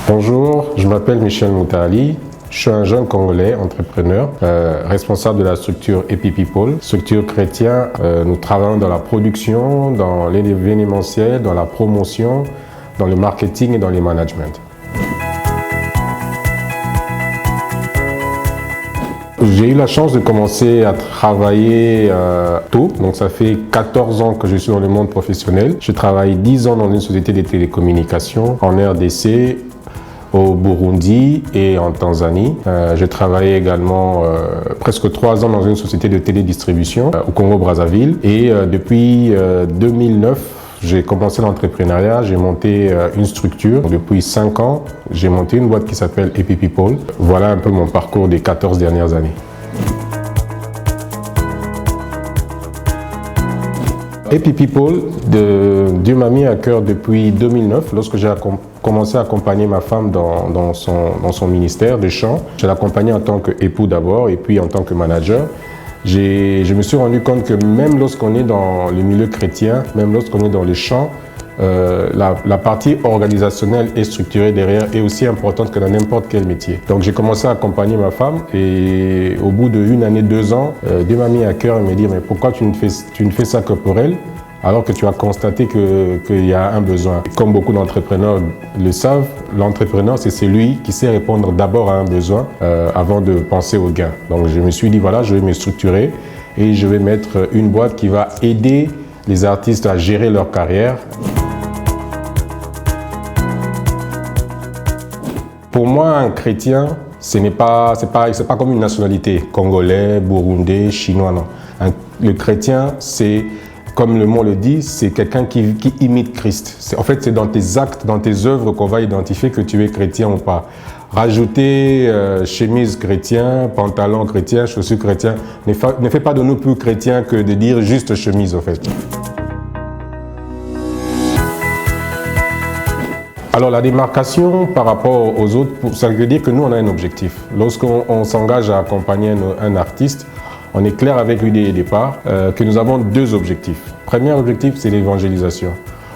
Bonjour, je m'appelle Michel Moutali. Je suis un jeune Congolais entrepreneur, responsable de la structure Happy People, structure chrétienne. Nous travaillons dans la production, dans l'événementiel, dans la promotion, dans le marketing et dans le management. J'ai eu la chance de commencer à travailler tôt, donc ça fait 14 ans que je suis dans le monde professionnel. J'ai travaillé 10 ans dans une société de télécommunications en RDC, au Burundi et en Tanzanie. J'ai travaillé également presque 3 ans dans une société de télédistribution au Congo-Brazzaville et depuis 2009, j'ai commencé l'entrepreneuriat, j'ai monté une structure. Depuis 5 ans, j'ai monté une boîte qui s'appelle Happy People. Voilà un peu mon parcours des 14 dernières années. Happy People, Dieu m'a mis à cœur depuis 2009, lorsque j'ai commencé à accompagner ma femme dans son ministère de chant. Je l'ai accompagnée en tant qu'époux d'abord et puis en tant que manager. Je me suis rendu compte que même lorsqu'on est dans le milieu chrétien, même lorsqu'on est dans les chants, la partie organisationnelle et structurée derrière est aussi importante que dans n'importe quel métier. Donc j'ai commencé à accompagner ma femme et au bout d'1 année, 2 ans, Dieu m'a mis à cœur et me dit mais pourquoi tu ne fais ça que pour elle alors que tu as constaté qu'il y a un besoin. Comme beaucoup d'entrepreneurs le savent, l'entrepreneur c'est celui qui sait répondre d'abord à un besoin avant de penser au gain. Donc je me suis dit voilà, je vais me structurer et je vais mettre une boîte qui va aider les artistes à gérer leur carrière. Pour moi, un chrétien, c'est pas comme une nationalité, congolais, burundais, chinois, non. Le chrétien, c'est, comme le mot le dit, c'est quelqu'un qui imite Christ. En fait, c'est dans tes actes, dans tes œuvres qu'on va identifier que tu es chrétien ou pas. Rajouter chemise chrétien, pantalon chrétien, chaussures chrétien, ne fait pas de nous plus chrétiens que de dire juste chemise, en fait. Alors la démarcation par rapport aux autres, ça veut dire que nous on a un objectif. Lorsqu'on s'engage à accompagner un artiste, on est clair avec lui dès le départ que nous avons 2 objectifs. Premier objectif, c'est l'évangélisation.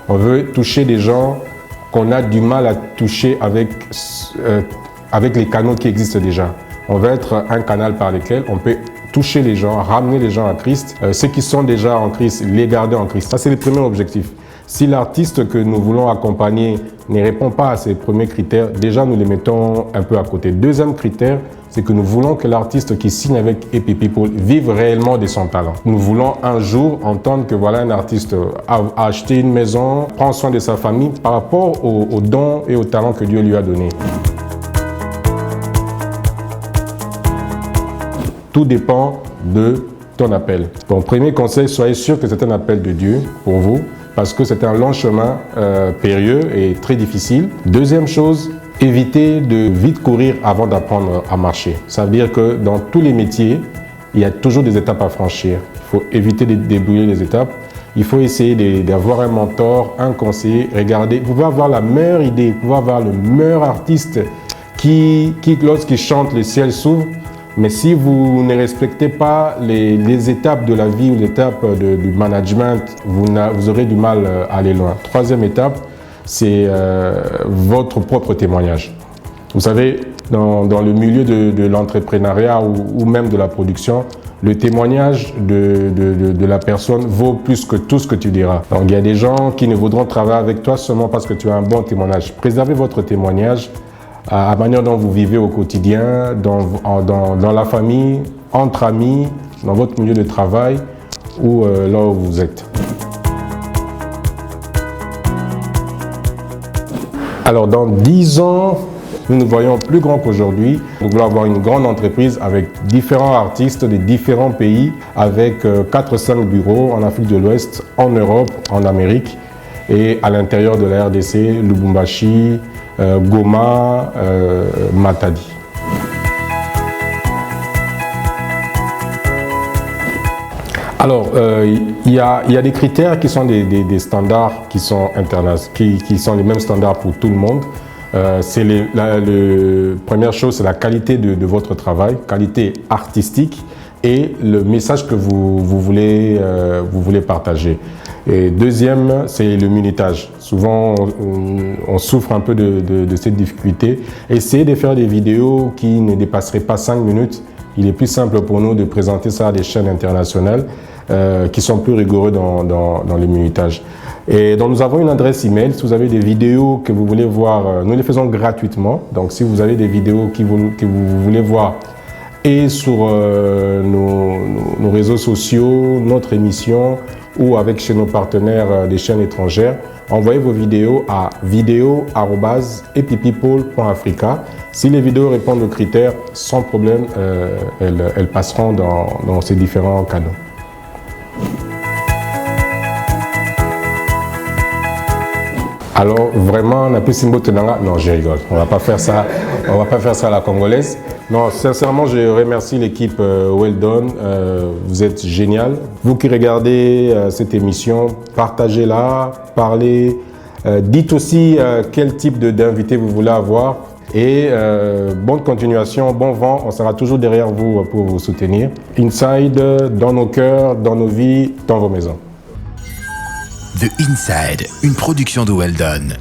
On veut toucher des gens qu'on a du mal à toucher avec les canaux qui existent déjà. On veut être un canal par lequel on peut toucher les gens, ramener les gens à Christ. Ceux qui sont déjà en Christ, les garder en Christ. Ça c'est le premier objectif. Si l'artiste que nous voulons accompagner ne répond pas à ces premiers critères, déjà nous les mettons un peu à côté. Deuxième critère, c'est que nous voulons que l'artiste qui signe avec Happy People vive réellement de son talent. Nous voulons un jour entendre que voilà un artiste a acheté une maison, prend soin de sa famille par rapport aux dons et aux talents que Dieu lui a donnés. Tout dépend de ton appel. Bon, premier conseil, soyez sûr que c'est un appel de Dieu pour vous, parce que c'est un long chemin périlleux et très difficile. Deuxième chose, évitez de vite courir avant d'apprendre à marcher. Ça veut dire que dans tous les métiers, il y a toujours des étapes à franchir. Il faut éviter de débrouiller les étapes. Il faut essayer d'avoir un mentor, un conseiller. Regardez, vous pouvez avoir la meilleure idée, vous pouvez avoir le meilleur artiste qui lorsqu'il chante, le ciel s'ouvre. Mais si vous ne respectez pas les étapes de la vie ou les étapes du management, vous aurez du mal à aller loin. Troisième étape, c'est votre propre témoignage. Vous savez, dans le milieu de l'entrepreneuriat ou même de la production, le témoignage de la personne vaut plus que tout ce que tu diras. Donc il y a des gens qui ne voudront travailler avec toi seulement parce que tu as un bon témoignage. Préservez votre témoignage à la manière dont vous vivez au quotidien, dans la famille, entre amis, dans votre milieu de travail ou là où vous êtes. Alors dans 10 ans, nous nous voyons plus grand qu'aujourd'hui. Nous voulons avoir une grande entreprise avec différents artistes de différents pays, avec 4-5 bureaux en Afrique de l'Ouest, en Europe, en Amérique et à l'intérieur de la RDC, Lubumbashi, Goma, Matadi. Alors, il y a des critères qui sont des standards qui sont qui sont les mêmes standards pour tout le monde. Première chose, c'est la qualité de votre travail, qualité artistique, et le message que vous voulez partager. Et deuxième, c'est le minutage. Souvent, on souffre un peu de cette difficulté. Essayez de faire des vidéos qui ne dépasseraient pas 5 minutes. Il est plus simple pour nous de présenter ça à des chaînes internationales qui sont plus rigoureux dans le minutage. Et donc, nous avons une adresse email. Si vous avez des vidéos que vous voulez voir, nous les faisons gratuitement. Donc, si vous avez des vidéos que vous voulez voir et sur nos réseaux sociaux, notre émission ou avec chez nos partenaires des chaînes étrangères, envoyez vos vidéos à video@epipeople.africa. Si les vidéos répondent aux critères, sans problème, elles passeront dans ces différents canaux. Alors vraiment, on a plus Simbo Tenanga. Non, je rigole. On va pas faire ça. On va pas faire ça à la congolaise. Non, sincèrement, je remercie l'équipe Well Done. Vous êtes génial. Vous qui regardez cette émission, partagez-la, parlez. Dites aussi quel type d'invité vous voulez avoir. Et bonne continuation, bon vent. On sera toujours derrière vous pour vous soutenir. Inside, dans nos cœurs, dans nos vies, dans vos maisons. The Inside, une production de Well Done.